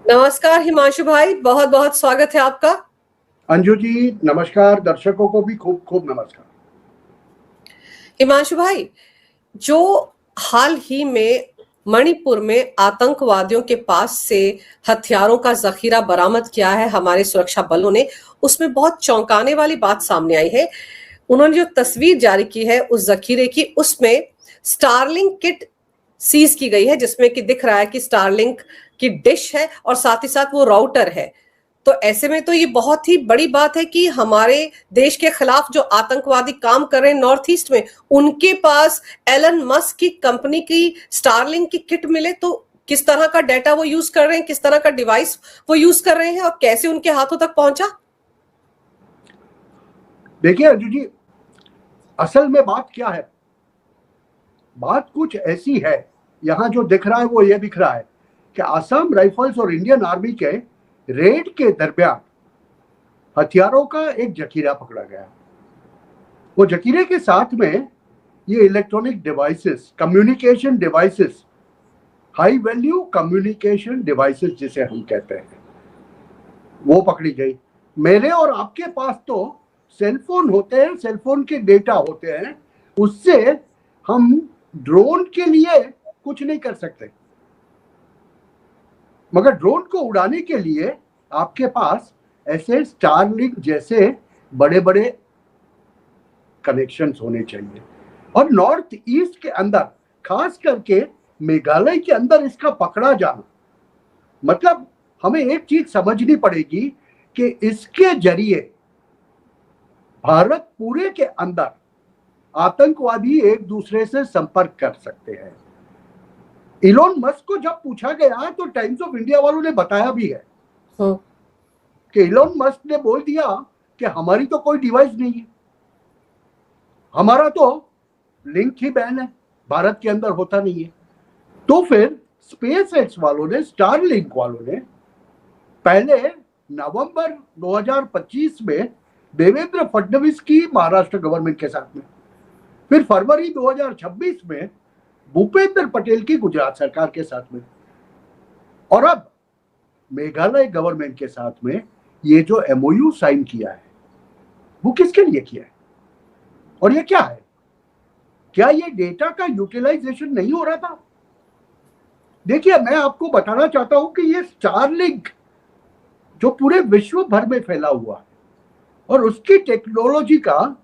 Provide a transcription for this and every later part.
नमस्कार हिमांशु भाई, बहुत बहुत स्वागत है आपका। अंजू जी नमस्कार, दर्शकों को भी खूब खूब नमस्कार। हिमांशु भाई, जो हाल ही में मणिपुर में आतंकवादियों के पास से हथियारों का जखीरा बरामद किया है हमारे सुरक्षा बलों ने, उसमें बहुत चौंकाने वाली बात सामने आई है। उन्होंने जो तस्वीर जारी की है उस जखीरे की, उसमें स्टारलिंक किट सीज की गई है, जिसमें कि दिख रहा है कि स्टारलिंक की डिश है और साथ ही साथ वो राउटर है। तो ऐसे में तो ये बहुत ही बड़ी बात है कि हमारे देश के खिलाफ जो आतंकवादी काम कर रहे हैं नॉर्थ ईस्ट में, उनके पास एलन मस्क की कंपनी की स्टारलिंक की किट मिले तो किस तरह का डाटा वो यूज कर रहे हैं, किस तरह का डिवाइस वो यूज कर रहे हैं और कैसे उनके हाथों तक पहुंचा। देखिए अंजू जी, असल में बात क्या है? बात कुछ ऐसी है, यहाँ जो दिख रहा है वो ये दिख रहा है कि असम राइफल्स और इंडियन आर्मी के रेड के दरमियान हथियारों का एक जखीरा पकड़ा गया। वो जखीरे के साथ में ये electronic devices, communication devices, high value communication devices जिसे हम कहते हैं, वो पकड़ी गई। मेरे और आपके पास तो सेलफोन होते हैं, सेलफोन के डेटा होते हैं, उससे हम ड्रोन के लिए कुछ नहीं कर सकते, मगर ड्रोन को उड़ाने के लिए आपके पास ऐसे स्टारलिंक जैसे बड़े बड़े कनेक्शंस होने चाहिए। और नॉर्थ ईस्ट के अंदर, खास करके मेघालय के अंदर इसका पकड़ा जाना, मतलब हमें एक चीज समझनी पड़ेगी कि इसके जरिए भारत पूरे के अंदर आतंकवादी एक दूसरे से संपर्क कर सकते हैं। इलोन मस्क को जब पूछा गया तो टाइम्स ऑफ इंडिया वालों ने बताया भी है कि इलोन मस्क ने बोल दिया कि हमारी तो कोई डिवाइस नहीं है, हमारा तो लिंक ही बैन है, भारत के अंदर होता नहीं है। तो फिर स्पेस एक्स वालों ने, स्टारलिंक वालों ने पहले नवंबर 2025 में देवेंद्र फडणवीस की महाराष्ट्र गवर्नमेंट के साथ में, फिर फरवरी 2026 में भूपेंद्र पटेल की गुजरात सरकार के साथ में, और अब मेघालय गवर्नमेंट के साथ में ये जो एमओयू साइन किया है वो किसके लिए किया है और ये क्या है? क्या ये डेटा का यूटिलाइजेशन नहीं हो रहा था? देखिए, मैं आपको बताना चाहता हूं कि ये स्टारलिंक जो पूरे विश्व भर में फैला हुआ है और उसकी टेक्नोलॉजी का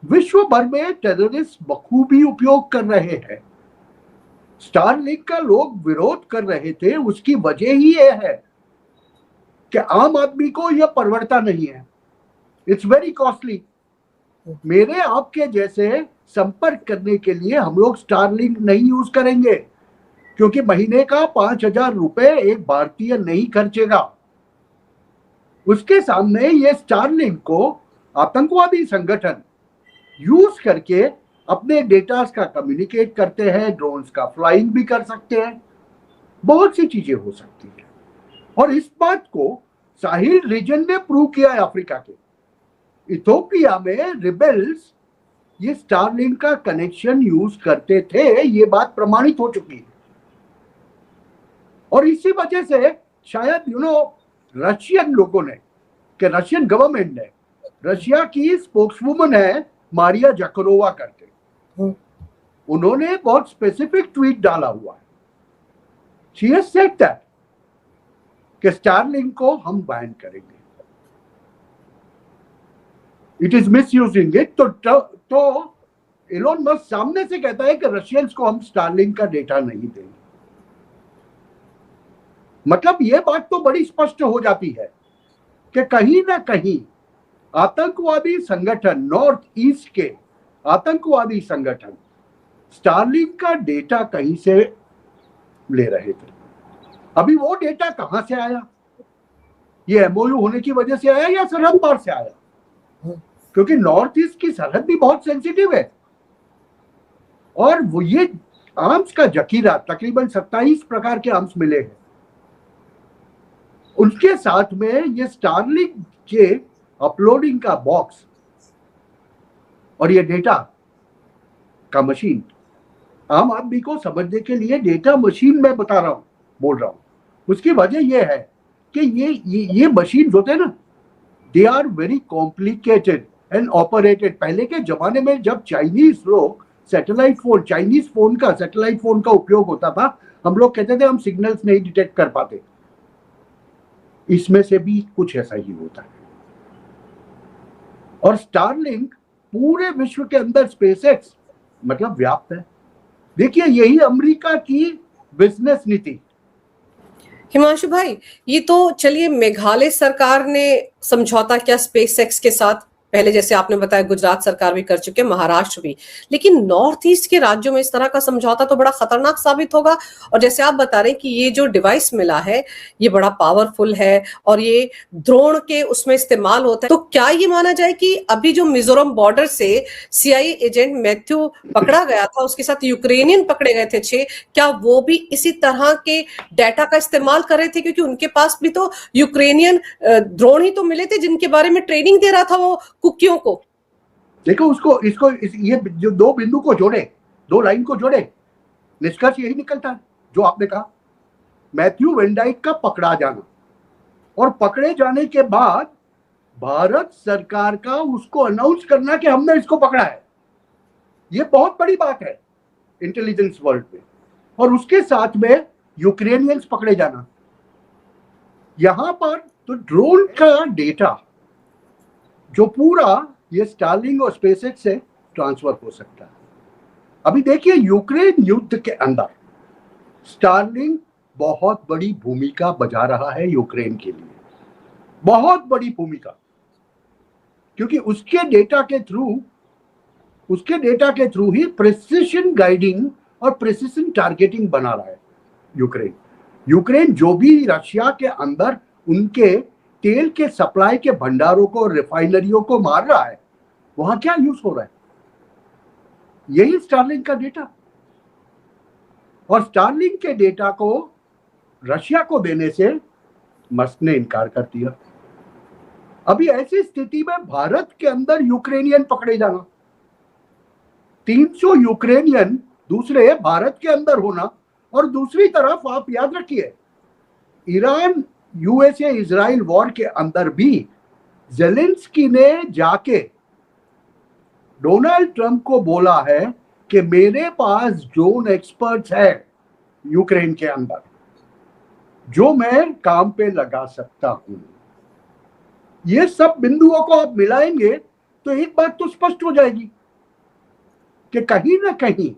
विश्व भर में टेररिस्ट बखूबी उपयोग कर रहे हैं। स्टारलिंक का लोग विरोध कर रहे थे, उसकी वजह ही यह है कि आम आदमी को यह परवड़ता नहीं है, इट्स वेरी कॉस्टली। मेरे आपके जैसे संपर्क करने के लिए हम लोग स्टारलिंक नहीं यूज करेंगे, क्योंकि महीने का 5,000 रुपए एक भारतीय नहीं खर्चेगा। उसके सामने ये स्टारलिंक को आतंकवादी संगठन यूज करके अपने डेटा का कम्युनिकेट करते हैं, ड्रोन्स का फ्लाइंग भी कर सकते हैं, बहुत सी चीजें हो सकती है। और इस बात को साहिल रीजन ने प्रूव किया है। अफ्रीका के इथोपिया में रिबेल्स ये स्टारलिंक का कनेक्शन यूज करते थे, ये बात प्रमाणित हो चुकी है। और इसी वजह से शायद रशियन लोगों ने, कि रशियन गवर्नमेंट ने, रशिया की स्पोक्सवुमन है मारिया जकरोवा करके, उन्होंने बहुत स्पेसिफिक ट्वीट डाला हुआ है। शी हैज सेड दैट कि स्टारलिंक को हम बैन करेंगे, इट इज मिसयूजिंग इट। तो इलोन मस्क सामने से कहता है कि रशियंस को हम स्टारलिंक का डेटा नहीं देंगे। मतलब यह बात तो बड़ी स्पष्ट हो जाती है कि कहीं ना कहीं आतंकवादी संगठन, नॉर्थ ईस्ट के आतंकवादी संगठन स्टारलिंक का डेटा कहीं से ले रहे थे। अभी वो डेटा कहां से आया? ये एमओयू होने की वजह से आया या सरहद पार से आया? क्योंकि नॉर्थ ईस्ट की सरहद भी बहुत सेंसिटिव है। और वो ये आर्म्स का जखीरा, तकरीबन 27 प्रकार के आर्म्स मिले हैं, उनके साथ में ये स्टारलिंक के अपलोडिंग का बॉक्स और ये डेटा का मशीन, आम आदमी को समझने के लिए डेटा मशीन में बता रहा हूं, बोल रहा हूं। उसकी वजह यह है कि ये मशीन होते हैं ना, they are very complicated and operated. पहले के जमाने में जब चाइनीज लोग चाइनीज फोन का सैटेलाइट फोन का उपयोग होता था, हम लोग कहते थे हम सिग्नल्स नहीं डिटेक्ट कर पाते। इसमें से भी कुछ ऐसा ही होता है। और स्टारलिंक पूरे विश्व के अंदर स्पेसएक्स मतलब व्याप्त है। देखिए, यही अमेरिका की बिजनेस नीति। हिमांशु भाई, ये तो चलिए मेघालय सरकार ने समझौता किया स्पेसएक्स के साथ, पहले जैसे आपने बताया गुजरात सरकार भी कर चुके हैं, महाराष्ट्र भी, लेकिन नॉर्थ ईस्ट के राज्यों में इस तरह का समझौता तो बड़ा खतरनाक साबित होगा। और जैसे आप बता रहे हैं कि ये जो डिवाइस मिला है ये बड़ा पावरफुल है और ये ड्रोन के उसमें इस्तेमाल होता है, तो क्या ये माना जाए कि अभी जो मिजोरम बॉर्डर से CIA एजेंट मैथ्यू पकड़ा गया था, उसके साथ यूक्रेनियन पकड़े गए थे 6, क्या वो भी इसी तरह के डाटा का इस्तेमाल कर रहे थे? क्योंकि उनके पास भी तो यूक्रेनियन ड्रोन ही तो मिले थे जिनके बारे में ट्रेनिंग दे रहा था वो कुकियों को। देखो, ये जो दो बिंदु को जोड़े, दो लाइन को जोड़े, निष्कर्ष यही निकलता है जो आपने कहा। मैथ्यू वैन डाइक का पकड़ा जाना और पकड़े जाने के बाद भारत सरकार का उसको अनाउंस करना कि हमने इसको पकड़ा है, ये बहुत बड़ी बात है इंटेलिजेंस वर्ल्ड में। और उसके साथ में यूक्रेनियंस पकड़े जाना, यहां पर तो ड्रोन का डेटा जो पूरा ये स्टारलिंक और स्पेसएक्स से ट्रांसफर हो सकता है। अभी देखिए, यूक्रेन युद्ध के अंदर स्टारलिंक बहुत बड़ी भूमिका बजा रहा है यूक्रेन के लिए, बहुत बड़ी भूमिका, क्योंकि उसके डेटा के थ्रू ही प्रिसिशन गाइडिंग और प्रिसिशन टारगेटिंग बना रहा है यूक्रेन जो भी रशिया के अंदर उनके तेल के सप्लाई के भंडारों को, रिफाइनरियों को मार रहा है, वहां क्या यूज हो रहा है? यही स्टारलिंक का डेटा। और स्टारलिंक के डेटा को रशिया को देने से मस्क ने इनकार कर दिया। अभी ऐसी स्थिति में भारत के अंदर यूक्रेनियन पकड़े जाना, 300 यूक्रेनियन दूसरे भारत के अंदर होना, और दूसरी तरफ आप याद रखिए, ईरान USA इजराइल वॉर के अंदर भी जेलेंस्की ने जाके डोनाल्ड ट्रंप को बोला है कि मेरे पास ड्रोन एक्सपर्ट्स है यूक्रेन के अंदर जो मैं काम पे लगा सकता हूं। ये सब बिंदुओं को आप मिलाएंगे तो एक बात तो स्पष्ट हो जाएगी कि कहीं ना कहीं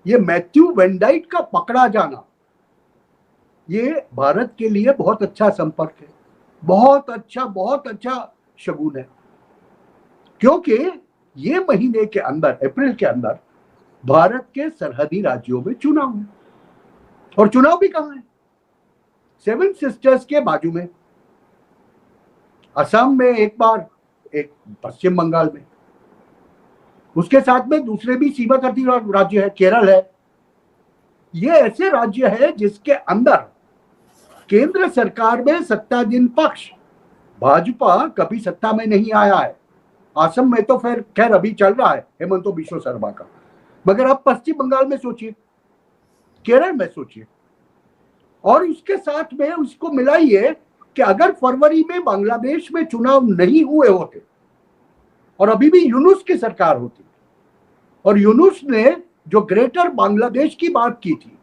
ये मैथ्यू वैन डाइक का पकड़ा जाना ये भारत के लिए बहुत अच्छा संपर्क है, बहुत अच्छा शगुन है। क्योंकि ये महीने के अंदर, अप्रैल के अंदर, भारत के सरहदी राज्यों में चुनाव है। और चुनाव भी कहां है? 7 सिस्टर्स के बाजू में, असम में एक बार, एक पश्चिम बंगाल में, उसके साथ में दूसरे भी सीमावर्ती राज्य है, केरल है। ये ऐसे राज्य है जिसके अंदर केंद्र सरकार में सत्ताधीन पक्ष भाजपा कभी सत्ता में नहीं आया है। असम में तो फिर खैर अभी चल रहा है हेमंत बिश्व शर्मा का, मगर आप पश्चिम बंगाल में सोचिए, केरल में सोचिए, और उसके साथ में उसको मिलाइए कि अगर फरवरी में बांग्लादेश में चुनाव नहीं हुए होते और अभी भी यूनुस की सरकार होती, और यूनुस ने जो ग्रेटर बांग्लादेश की बात की थी,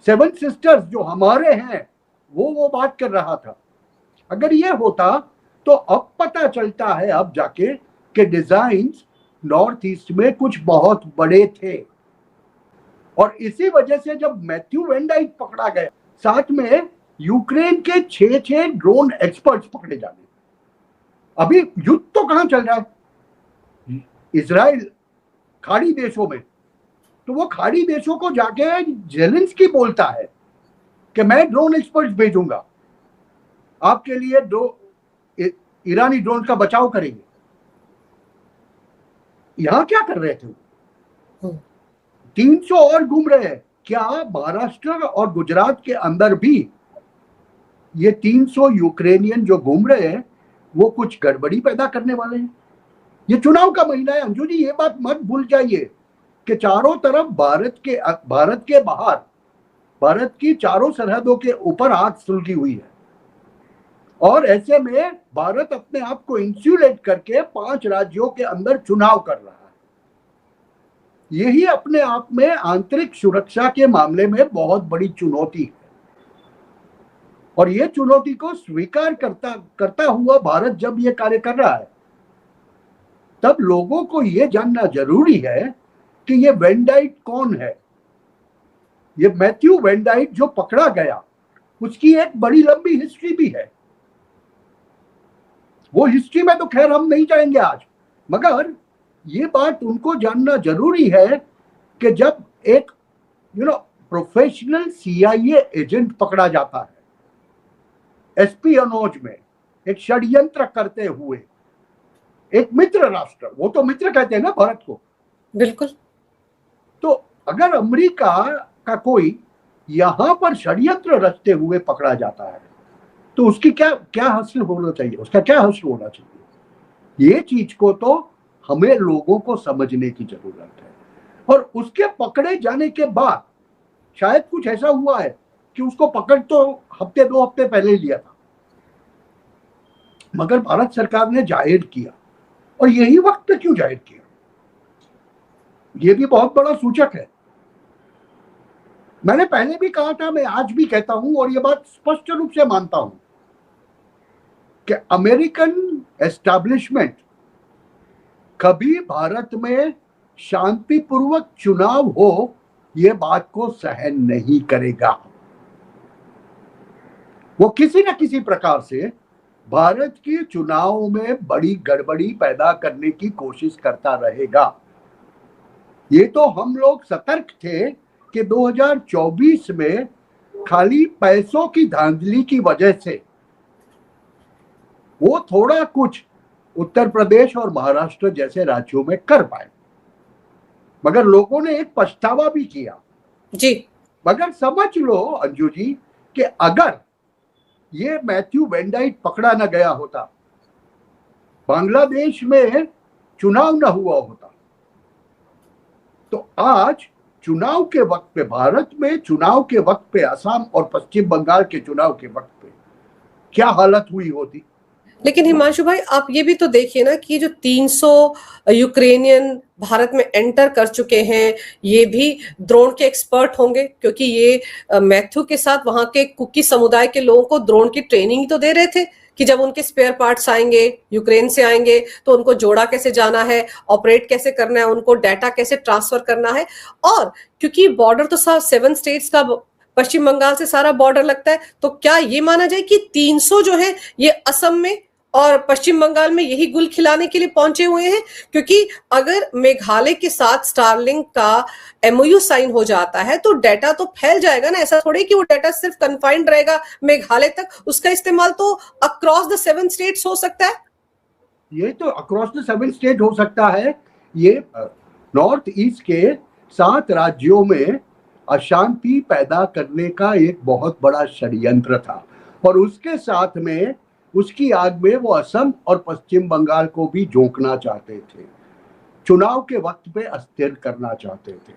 7 सिस्टर्स जो हमारे हैं वो बात कर रहा था, अगर ये होता तो अब पता चलता है अब जाके कि डिजाइन्स नॉर्थ ईस्ट में कुछ बहुत बड़े थे। और इसी वजह से जब मैथ्यू वैन डाइक पकड़ा गया, साथ में यूक्रेन के 6 ड्रोन एक्सपर्ट्स पकड़े जाने। अभी युद्ध तो कहां चल रहा है? इजराइल खाड़ी देशों में, तो वो खाड़ी देशों को जाके जेलेंस्की बोलता है कि मैं ड्रोन एक्सपर्ट्स भेजूंगा आपके लिए, ईरानी ड्रोन का बचाव करेंगे। यहां क्या कर रहे थे? 300 और घूम रहे हैं। क्या महाराष्ट्र और गुजरात के अंदर भी ये 300 यूक्रेनियन जो घूम रहे हैं वो कुछ गड़बड़ी पैदा करने वाले हैं? ये चुनाव का महीना है अंजू जी, ये बात मत भूल जाइए कि चारों तरफ भारत के बाहर भारत की चारों सरहदों के ऊपर आग सुलगी हुई है और ऐसे में भारत अपने आप को इंसुलेट करके 5 राज्यों के अंदर चुनाव कर रहा है। यही अपने आप में आंतरिक सुरक्षा के मामले में बहुत बड़ी चुनौती है और ये चुनौती को स्वीकार करता हुआ भारत जब ये कार्य कर रहा है, तब लोगों को ये जानना जरूरी है कि ये वैन डाइक कौन है। ये मैथ्यू वैन डाइक जो पकड़ा गया, उसकी एक बड़ी लंबी हिस्ट्री भी है। वो हिस्ट्री में तो खैर हम नहीं जाएंगे आज, मगर ये बात उनको जानना जरूरी है कि जब एक प्रोफेशनल CIA एजेंट पकड़ा जाता है एस्पियोनेज में, एक षड्यंत्र करते हुए एक मित्र राष्ट्र, वो तो मित्र कहते हैं ना भारत को, बिल्कुल, तो अगर अमेरिका का कोई यहां पर षड्यंत्र रचते हुए पकड़ा जाता है तो उसकी क्या हासिल होना चाहिए, उसका क्या हासिल होना चाहिए, ये चीज को तो हमें लोगों को समझने की जरूरत है। और उसके पकड़े जाने के बाद शायद कुछ ऐसा हुआ है कि उसको पकड़ तो हफ्ते 2 हफ्ते पहले लिया था, मगर भारत सरकार ने जाहिर किया। और यही वक्त पे क्यों जाहिर किया, ये भी बहुत बड़ा सूचक है। मैंने पहले भी कहा था, मैं आज भी कहता हूं और ये बात स्पष्ट रूप से मानता हूं कि अमेरिकन एस्टैब्लिशमेंट कभी भारत में शांतिपूर्वक चुनाव हो ये बात को सहन नहीं करेगा। वो किसी न किसी प्रकार से भारत की चुनाव में बड़ी गड़बड़ी पैदा करने की कोशिश करता रहेगा। ये तो हम लोग सतर्क थे कि 2024 में खाली पैसों की धांधली की वजह से वो थोड़ा कुछ उत्तर प्रदेश और महाराष्ट्र जैसे राज्यों में कर पाए, मगर लोगों ने एक पछतावा भी किया जी। मगर समझ लो अंजू जी कि अगर ये मैथ्यू वैन डाइक पकड़ा न गया होता, बांग्लादेश में चुनाव न हुआ होता, तो आज चुनाव के वक्त पे, भारत में चुनाव के वक्त पे, असम और पश्चिम बंगाल के चुनाव के वक्त पे क्या हालत हुई होती। लेकिन हिमांशु भाई, आप ये भी तो देखिए ना कि जो 300 यूक्रेनियन भारत में एंटर कर चुके हैं, ये भी ड्रोन के एक्सपर्ट होंगे, क्योंकि ये मैथ्यू के साथ वहां के कुकी समुदाय के लोगों को ड्रोन की ट्रेनिंग तो दे रहे थे कि जब उनके स्पेयर पार्ट्स आएंगे, यूक्रेन से आएंगे, तो उनको जोड़ा कैसे जाना है, ऑपरेट कैसे करना है, उनको डाटा कैसे ट्रांसफर करना है। और क्योंकि बॉर्डर तो सब 7 स्टेट्स का, पश्चिम बंगाल से सारा बॉर्डर लगता है, तो क्या ये माना जाए कि 300 जो है ये असम में और पश्चिम बंगाल में यही गुल खिलाने के लिए पहुंचे हुए हैं? क्योंकि अगर मेघालय के साथ स्टारलिंक का MOU साइन हो जाता है तो डाटा तो फैल जाएगा ना। ऐसा थोड़ी कि वो डाटा सिर्फ कन्फाइंड रहेगा मेघालय तक, उसका इस्तेमाल तो अक्रॉस द 7 स्टेट्स हो सकता है। ये तो अक्रॉस द 7 स्टेट हो सकता है। ये नॉर्थ ईस्ट के 7 राज्यों में अशांति पैदा करने का एक बहुत बड़ा षड्यंत्र था और उसके साथ में, उसकी आग में वो असम और पश्चिम बंगाल को भी झोंकना चाहते थे, चुनाव के वक्त पे अस्थिर करना चाहते थे।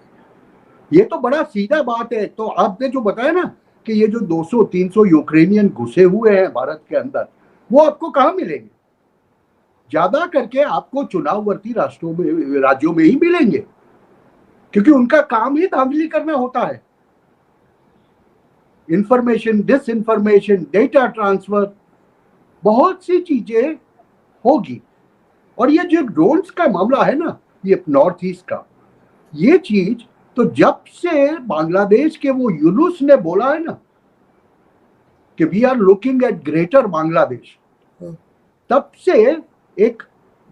ये तो बड़ा सीधा बात है। तो आपने जो बताया ना कि ये जो 200-300 यूक्रेनियन घुसे हुए हैं भारत के अंदर, वो आपको कहाँ मिलेंगे? ज्यादा करके आपको चुनाववर्ती राज्यों में ही मिलेंगे, क्योंकि उनका काम ही धांधली करना होता है। इंफॉर्मेशन, डिसइंफॉर्मेशन, डेटा ट्रांसफर, बहुत सी चीजें होगी। और ये जो ड्रोन्स का मामला है ना, ये नॉर्थ ईस्ट का, ये चीज तो जब से बांग्लादेश के वो यूनुस ने बोला है ना कि we are looking at greater Bangladesh, तब से एक,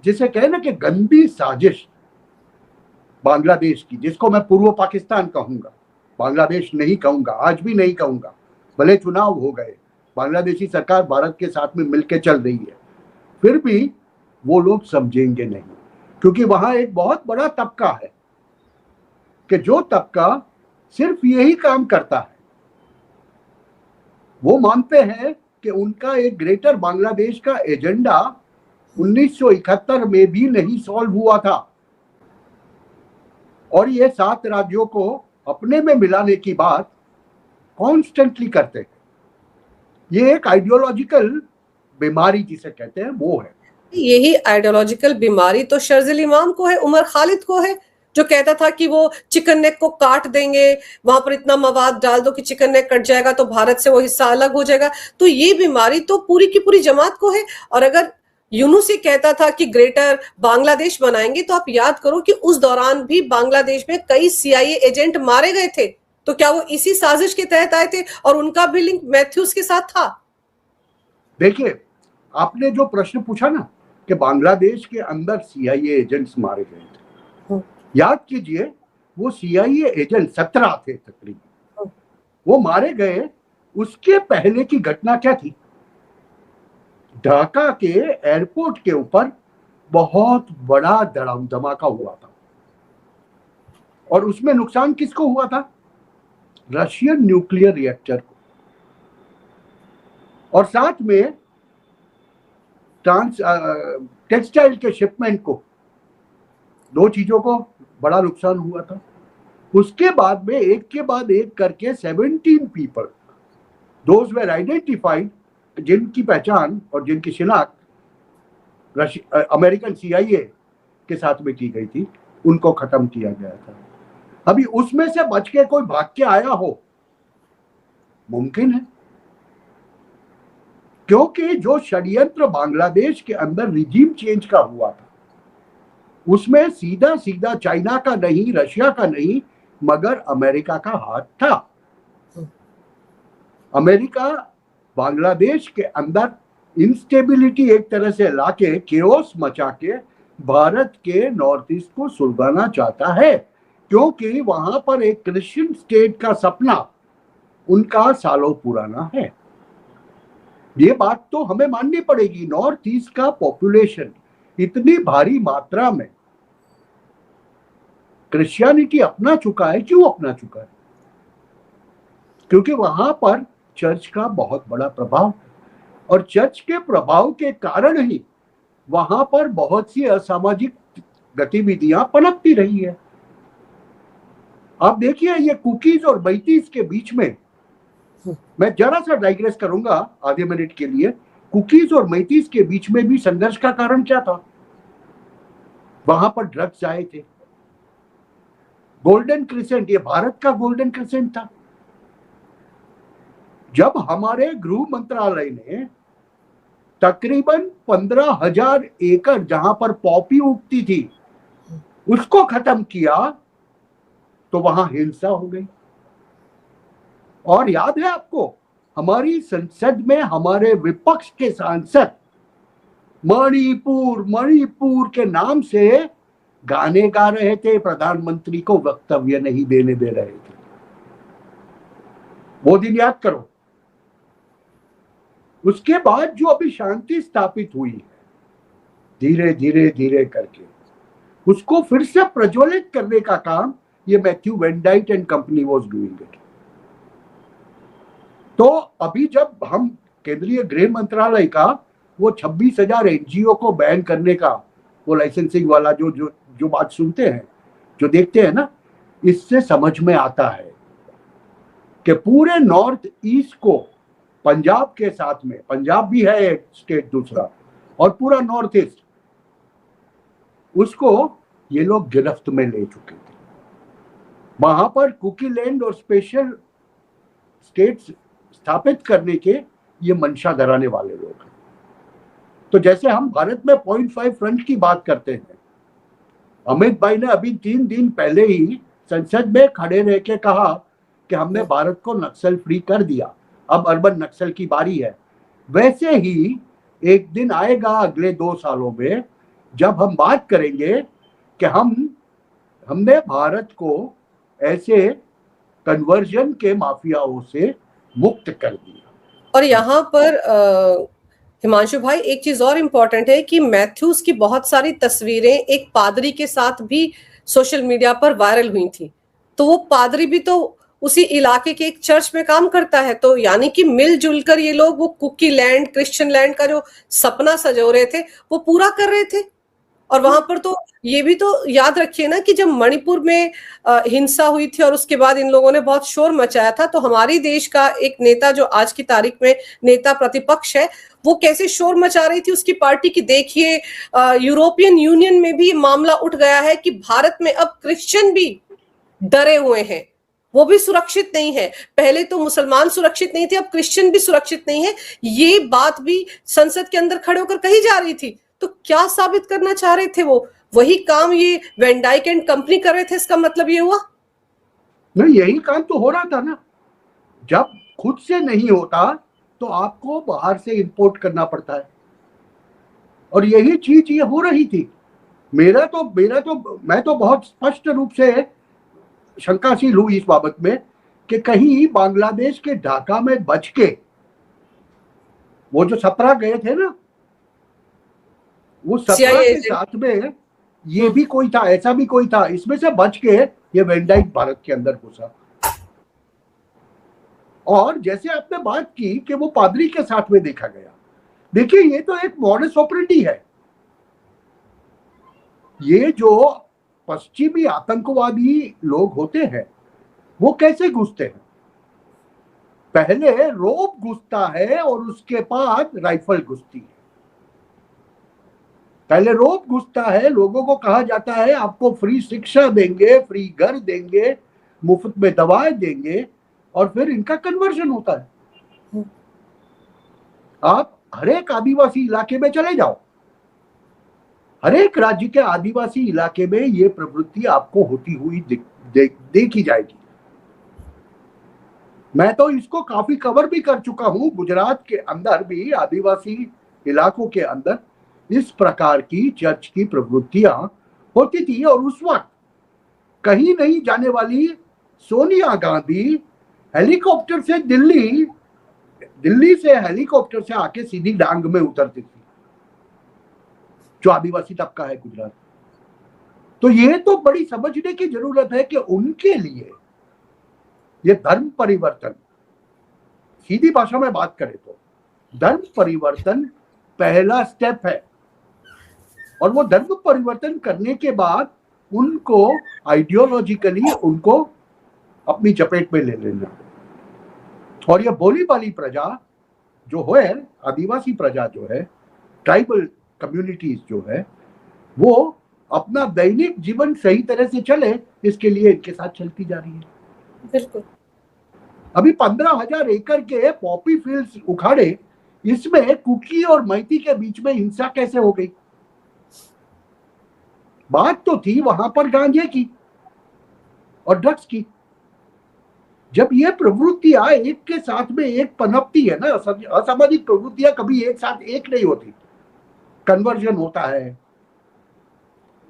जिसे कहे ना कि गंदी साजिश बांग्लादेश की, जिसको मैं पूर्व पाकिस्तान कहूंगा, बांग्लादेश नहीं कहूंगा, आज भी नहीं कहूंगा। भले चुनाव हो गए, बांग्लादेशी सरकार भारत के साथ में मिलकर चल रही है, फिर भी वो लोग समझेंगे नहीं, क्योंकि वहां एक बहुत बड़ा तबका है कि जो तबका सिर्फ यही काम करता है। वो मानते हैं कि उनका एक ग्रेटर बांग्लादेश का एजेंडा 1971 में भी नहीं सॉल्व हुआ था और ये 7 राज्यों को अपने में मिलाने की बात कॉन्स्टेंटली करते हैं। ये एक आइडियोलॉजिकल बीमारी जिसे कहते हैं वो है। यही आइडियोलॉजिकल बीमारी तो शर्जिल इमाम को है, उमर खालिद को है, जो कहता था कि वो चिकन नेक को काट देंगे, वहां पर इतना मवाद डाल दो कि चिकन नेक कट जाएगा तो भारत से वो हिस्सा अलग हो जाएगा। तो ये बीमारी तो पूरी की पूरी जमात को है। और अगर यूनुस कहता था कि ग्रेटर बांग्लादेश बनाएंगे, तो आप याद करो कि उस दौरान भी बांग्लादेश में कई CIA एजेंट मारे गए थे। तो क्या वो इसी साजिश के तहत आए थे? और उनका भी लिंक मैथ्यूज के साथ था। देखिए, आपने जो प्रश्न पूछा ना कि बांग्लादेश के अंदर CIA एजेंट्स मारे गए थे, याद कीजिए वो CIA एजेंट 17 थे तकरीबन, वो मारे गए। उसके पहले की घटना क्या थी? ढाका के एयरपोर्ट के ऊपर बहुत बड़ा धमाका हुआ था, और उसमें नुकसान किसको हुआ था? रशियन न्यूक्लियर रिएक्टर को, और साथ में टेक्सटाइल के शिपमेंट को, दो चीजों को बड़ा नुकसान हुआ था। उसके बाद में एक के बाद एक करके 17 पीपल, दोज वेर आइडेंटिफाइड, जिनकी पहचान और जिनकी शिनाख्त अमेरिकन CIA के साथ में की गई थी, उनको खत्म किया गया था। अभी उसमें से बच के कोई भाग के आया हो, मुमकिन है, क्योंकि जो षड्यंत्र बांग्लादेश के अंदर रिजीम चेंज का हुआ था, उसमें सीधा सीधा चाइना का नहीं, रशिया का नहीं, मगर अमेरिका का हाथ था। अमेरिका बांग्लादेश के अंदर इंस्टेबिलिटी एक तरह से लाके, केओस मचा के भारत के नॉर्थ ईस्ट को सुलगाना चाहता है, क्योंकि वहां पर एक क्रिश्चियन स्टेट का सपना उनका सालों पुराना है। ये बात तो हमें माननी पड़ेगी। नॉर्थ ईस्ट का पॉपुलेशन इतनी भारी मात्रा में क्रिश्चियनिटी अपना चुका है। क्यों अपना चुका है? क्योंकि वहां पर चर्च का बहुत बड़ा प्रभाव है, और चर्च के प्रभाव के कारण ही वहां पर बहुत सी असामाजिक गतिविधियां पनपती रही है। आप देखिए, ये कुकीज और बैतीस के बीच में, मैं जरा सा डाइग्रेस करूंगा आधे मिनट के लिए, कुकीज और मैतीस के बीच में भी संघर्ष का कारण क्या था? वहां पर ड्रग्स आए थे। गोल्डन क्रिसेंट, ये भारत का गोल्डन क्रिसेंट था। जब हमारे गृह मंत्रालय ने तकरीबन 15,000 एकड़ जहां पर पॉपी उगती थी उसको खत्म किया, तो वहां हिंसा हो गई। और याद है आपको, हमारी संसद में हमारे विपक्ष के सांसद मणिपुर मणिपुर के नाम से गाने गा रहे थे, प्रधानमंत्री को वक्तव्य नहीं देने दे रहे थे। वो दिन याद करो। उसके बाद जो अभी शांति स्थापित हुई है, धीरे धीरे धीरे करके उसको फिर से प्रज्वलित करने का काम ये Matthew Vendite and company was doing it. तो अभी जब हम केंद्रीय गृह मंत्रालय का वो 26,000 NGO को बैन करने का, वो लाइसेंसिंग वाला जो बात सुनते हैं, जो देखते हैं ना, इससे समझ में आता है कि पूरे नॉर्थ ईस्ट को पंजाब के साथ में, पंजाब भी है एक स्टेट दूसरा, और पूरा नॉर्थ ईस्ट, उसको ये लोग गिरफ्त में ले चुके थे। वहां पर कुकी लैंड और स्पेशल स्टेट्स स्थापित करने के ये मंशा धराने वाले लोग हैं। तो जैसे हम भारत में 0.5 फ्रंट की बात करते हैं, अमित भाई ने अभी 3 दिन पहले ही संसद में खड़े रह के कहा कि हमने भारत को नक्सल फ्री कर दिया, अब अर्बन नक्सल की बारी है। वैसे ही एक दिन आएगा अगले 2 सालों में जब हम बात करेंगे कि हमने भारत को ऐसे कन्वर्जन के माफियाओं से मुक्त कर दिया। और यहाँ पर हिमांशु भाई, एक चीज और इम्पोर्टेंट है कि मैथ्यूज की बहुत सारी तस्वीरें एक पादरी के साथ भी सोशल मीडिया पर वायरल हुई थी। तो वो पादरी भी तो उसी इलाके के एक चर्च में काम करता है। तो यानी कि मिलजुल कर ये लोग वो कुकी लैंड, क्रिश्चियन लैंड का जो सपना सजो रहे थे, वो पूरा कर रहे थे। और वहां पर तो ये भी तो याद रखिए ना कि जब मणिपुर में हिंसा हुई थी और उसके बाद इन लोगों ने बहुत शोर मचाया था, तो हमारी देश का एक नेता जो आज की तारीख में नेता प्रतिपक्ष है, वो कैसे शोर मचा रही थी उसकी पार्टी की। देखिए यूरोपियन यूनियन में भी मामला उठ गया है कि भारत में अब क्रिश्चियन भी डरे हुए हैं, वो भी सुरक्षित नहीं है। पहले तो मुसलमान सुरक्षित नहीं थे, अब क्रिश्चियन भी सुरक्षित नहीं है। ये बात भी संसद के अंदर खड़े होकर कही जा रही थी। तो क्या साबित करना चाह रहे थे वो? वही काम ये वैन डाइक एंड कंपनी कर रहे थे, इसका मतलब ये हुआ? नहीं, यही काम तो हो रहा था ना। जब खुद से नहीं होता तो आपको बाहर से इंपोर्ट करना पड़ता है, और यही चीज ये हो रही थी। मैं तो बहुत स्पष्ट रूप से शंकाशील हूं इस बाबत में कि कहीं बांग्लादेश के ढाका में बच के वो जो 17 गए थे ना, वो 17 के साथ में ये भी कोई था, ऐसा भी कोई था, इसमें से बच के ये वैन डाइक भारत के अंदर घुसा। और जैसे आपने बात की कि वो पादरी के साथ में देखा गया, देखिए ये तो एक मॉडस ऑपरेंडी है। ये जो पश्चिमी आतंकवादी लोग होते हैं वो कैसे घुसते हैं? पहले रोप घुसता है और उसके बाद राइफल घुसती है। पहले रोप घुसता है, लोगों को कहा जाता है आपको फ्री शिक्षा देंगे, फ्री घर देंगे, मुफ्त में दवाएं देंगे, और फिर इनका कन्वर्जन होता है। आप हर एक आदिवासी इलाके में चले जाओ, हर एक राज्य के आदिवासी इलाके में ये प्रवृत्ति आपको होती हुई देखी जाएगी। मैं तो इसको काफी कवर भी कर चुका हूं। गुजरात के अंदर भी आदिवासी इलाकों के अंदर इस प्रकार की चर्च की प्रवृत्तियां होती थी, और उस वक्त कहीं नहीं जाने वाली सोनिया गांधी हेलीकॉप्टर से दिल्ली से हेलीकॉप्टर से आके सीधी डांग में उतरती थी, जो आदिवासी तबका है गुजरात। तो ये तो बड़ी समझने की जरूरत है कि उनके लिए ये धर्म परिवर्तन, सीधी भाषा में बात करें तो धर्म परिवर्तन पहला स्टेप है, और वो धर्म परिवर्तन करने के बाद उनको आइडियोलॉजिकली उनको अपनी चपेट में ले लेना। और ये बोली वाली प्रजा जो है, आदिवासी प्रजा जो है, ट्राइबल कम्युनिटीज जो है, वो अपना दैनिक जीवन सही तरह से चले, इसके लिए इनके साथ चलती जा रही है। बिल्कुल। अभी 15,000 एकड़ के पॉपी फील्ड्स उखाड़े, इसमें कुकी और मैती के बीच में हिंसा कैसे हो गई? बात तो थी वहां पर गांजे की और ड्रग्स की। जब ये प्रवृत्तियां एक के साथ में एक पनपती है ना, असामाजिक प्रवृत्तियां कभी एक साथ एक नहीं होती। कन्वर्जन होता है,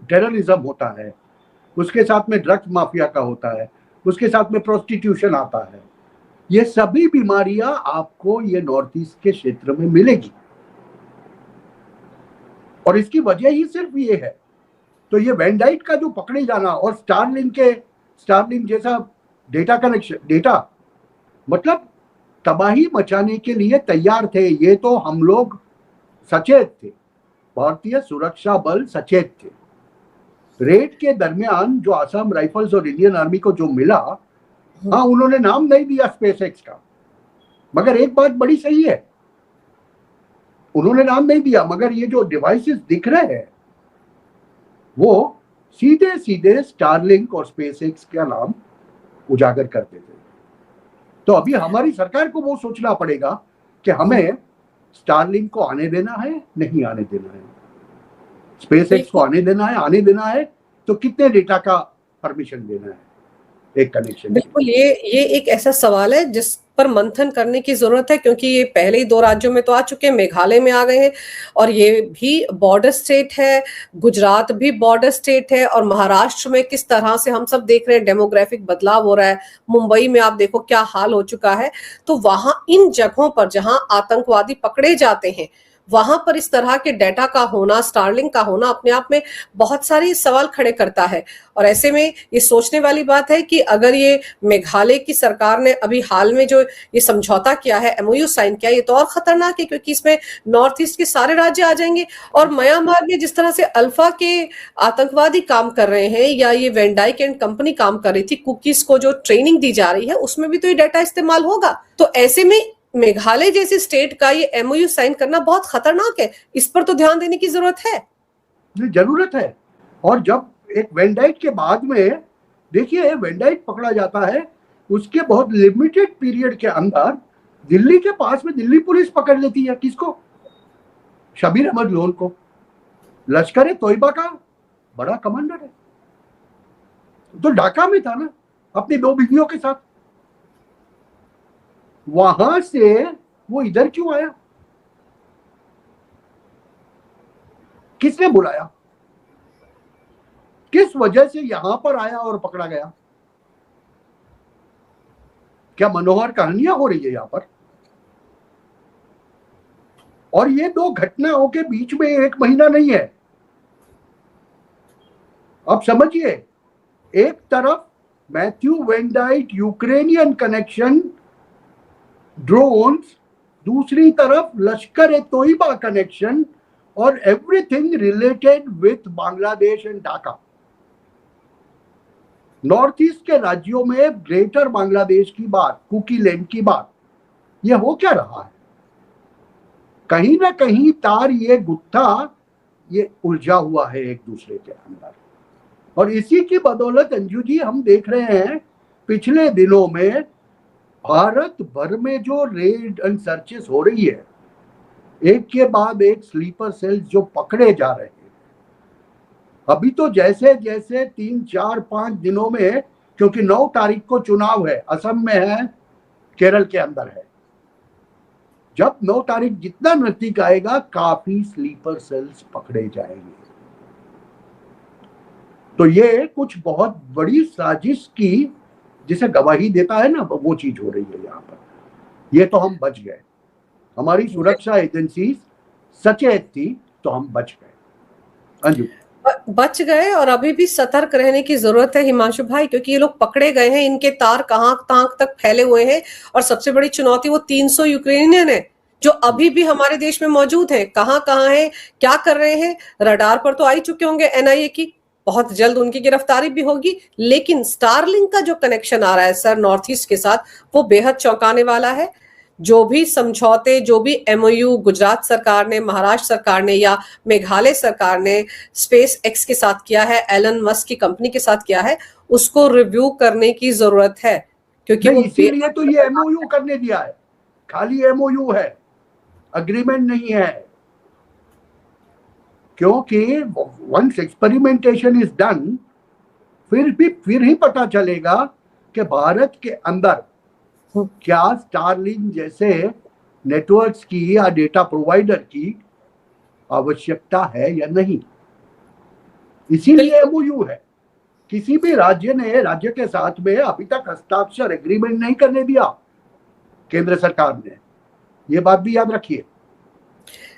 टेररिज्म होता है, उसके साथ में ड्रग्स माफिया का होता है, उसके साथ में प्रोस्टिट्यूशन आता है। ये सभी बीमारियां आपको ये नॉर्थ ईस्ट के क्षेत्र में मिलेगी, और इसकी वजह ही सिर्फ ये है। तो ये वैन डाइक का जो पकड़े जाना और स्टारलिंक जैसा डेटा मतलब तबाही मचाने के लिए तैयार थे। ये तो हम लोग सचेत थे, भारतीय सुरक्षा बल सचेत थे। रेड के दरमियान जो असम राइफल्स और इंडियन आर्मी को जो मिला, हाँ उन्होंने नाम नहीं दिया स्पेसएक्स का, मगर एक बात बड़ी सही है, उन्होंने नाम नहीं दिया, मगर ये जो डिवाइसेस दिख रहे हैं वो सीधे सीधे स्टारलिंक और स्पेसएक्स का नाम उजागर करते थे। तो अभी हमारी सरकार को वो सोचना पड़ेगा कि हमें स्टारलिंक को आने देना है, नहीं आने देना है, स्पेसएक्स को आने देना है तो कितने डेटा का परमिशन देना है एक कनेक्शन। बिल्कुल, ये एक ऐसा सवाल है जिस पर मंथन करने की जरूरत है, क्योंकि ये पहले ही 2 राज्यों में तो आ चुके हैं, मेघालय में आ गए हैं, और ये भी बॉर्डर स्टेट है, गुजरात भी बॉर्डर स्टेट है, और महाराष्ट्र में किस तरह से हम सब देख रहे हैं डेमोग्राफिक बदलाव हो रहा है। मुंबई में आप देखो क्या हाल हो चुका है। तो वहां इन जगहों पर जहां आतंकवादी पकड़े जाते हैं, वहां पर इस तरह के डेटा का होना, स्टारलिंक का होना अपने आप में बहुत सारी सवाल खड़े करता है। और ऐसे में ये सोचने वाली बात है कि अगर ये मेघालय की सरकार ने अभी हाल में जो ये समझौता किया है, एमओयू साइन किया, ये तो और खतरनाक है, क्योंकि इसमें नॉर्थ ईस्ट के सारे राज्य आ जाएंगे। और म्यांमार में जिस तरह से अल्फा के आतंकवादी काम कर रहे हैं, या ये वेन डाइक एंड कंपनी काम कर रही थी, कुकीज को जो ट्रेनिंग दी जा रही है उसमें भी तो ये डाटा इस्तेमाल होगा। तो ऐसे में मेघालय जैसी स्टेट का ये एमओयू साइन करना बहुत खतरनाक है। इस पर तो ध्यान देने की जरूरत है। जरूरत है। और जब एक वेन डाइक के बाद में देखिए वेन डाइक पकड़ा जाता है, उसके बहुत लिमिटेड पीरियड के अंदर दिल्ली के पास में दिल्ली पुलिस पकड़ लेती है किसको? शबीर अहमद लोन को, लश्कर तोयबा का बड़ा कमांडर है। तो ढाका में था ना अपनी 2 बीवियों के साथ, वहां से वो इधर क्यों आया? किसने बुलाया? किस वजह से यहां पर आया और पकड़ा गया? क्या मनोहर कहानियां हो रही है यहां पर? और ये 2 घटनाओं के बीच में 1 महीना नहीं है। अब समझिए, एक तरफ Matthew Van Dyke Ukrainian connection drones, दूसरी तरफ लश्कर ए तोयबा कनेक्शन, और everything related with Bangladesh and Dhaka. North east के राज्यों में ग्रेटर बांग्लादेश की बात, कुकी लैंड की बात, यह हो क्या रहा है? कहीं ना कहीं तार, ये गुत्था ये उलझा हुआ है एक दूसरे के अंदर। और इसी की बदौलत अंजू जी हम देख रहे हैं पिछले दिनों में भारत भर में जो रेड एंड सर्चेस हो रही है, एक के बाद एक स्लीपर सेल्स जो पकड़े जा रहे हैं। अभी तो जैसे जैसे 3, 4, 5 दिनों में, क्योंकि 9 तारीख को चुनाव है, असम में है, केरल के अंदर है, जब 9 तारीख जितना नजदीक आएगा काफी स्लीपर सेल्स पकड़े जाएंगे। तो ये कुछ बहुत बड़ी साजिश की जिसे गवाही देता है ना, वो चीज हो रही है यहाँ पर। ये तो हम बच गए, हमारी सुरक्षा एजेंसी सचेत थी तो हम बच गए। अंजू, बच गए, और अभी भी सतर्क रहने की जरूरत है हिमांशु भाई, क्योंकि ये लोग पकड़े गए हैं, इनके तार कहां तक फैले हुए हैं। और सबसे बड़ी चुनौती वो 300 यूक्रेनियन है जो अभी भी हमारे देश में मौजूद है। कहां है, क्या कर रहे हैं? रडार पर तो आ ही चुके होंगे एनआईए की, बहुत जल्द उनकी गिरफ्तारी भी होगी। लेकिन स्टारलिंक का जो कनेक्शन आ रहा है सर नॉर्थ ईस्ट के साथ, वो बेहद चौंकाने वाला है। जो भी समझौते, जो भी एमओयू गुजरात सरकार ने, महाराष्ट्र सरकार ने या मेघालय सरकार ने स्पेस एक्स के साथ किया है, एलन मस्क की कंपनी के साथ किया है, उसको रिव्यू करने की जरूरत है। क्योंकि इसीलिए तो ये एमओयू करने दिया है, खाली एमओयू है, अग्रीमेंट नहीं है। क्योंकि वंस एक्सपेरिमेंटेशन इज डन, फिर ही पता चलेगा कि भारत के अंदर क्या स्टारलिंक जैसे नेटवर्क्स की या डेटा प्रोवाइडर की आवश्यकता है या नहीं। इसीलिए एमओयू है। किसी भी राज्य ने राज्य के साथ में अभी तक हस्ताक्षर एग्रीमेंट नहीं करने दिया केंद्र सरकार ने, ये बात भी याद रखिए।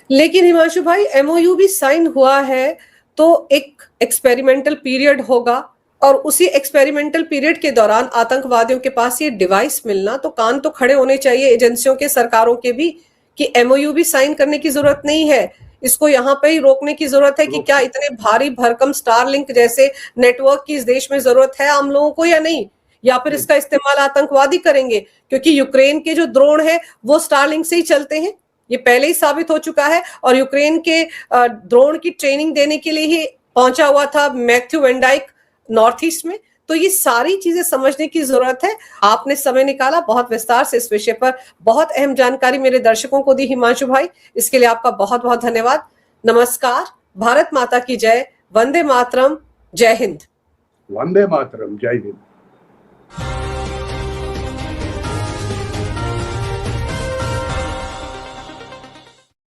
लेकिन हिमांशु भाई, एमओयू भी साइन हुआ है तो एक एक्सपेरिमेंटल पीरियड होगा, और उसी एक्सपेरिमेंटल पीरियड के दौरान आतंकवादियों के पास ये डिवाइस मिलना, तो कान तो खड़े होने चाहिए एजेंसियों के, सरकारों के भी, कि एमओयू भी साइन करने की जरूरत नहीं है, इसको यहाँ पे ही रोकने की जरूरत है। कि क्या इतने भारी भरकम स्टारलिंक जैसे नेटवर्क की इस देश में जरूरत है आम लोगों को या नहीं, या फिर इसका इस्तेमाल आतंकवादी करेंगे? क्योंकि यूक्रेन के जो ड्रोन है वो स्टारलिंक से ही चलते हैं, ये पहले ही साबित हो चुका है। और यूक्रेन के ड्रोन की ट्रेनिंग देने के लिए ही पहुंचा हुआ था Matthew Van Dyke north east में। तो ये सारी चीजें समझने की जरूरत है। आपने समय निकाला बहुत विस्तार से इस विषय पर, बहुत अहम जानकारी मेरे दर्शकों को दी हिमांशु भाई, इसके लिए आपका बहुत बहुत धन्यवाद। नमस्कार, भारत माता की जय, वंदे मातरम, जय हिंद। वंदे मातरम, जय हिंद।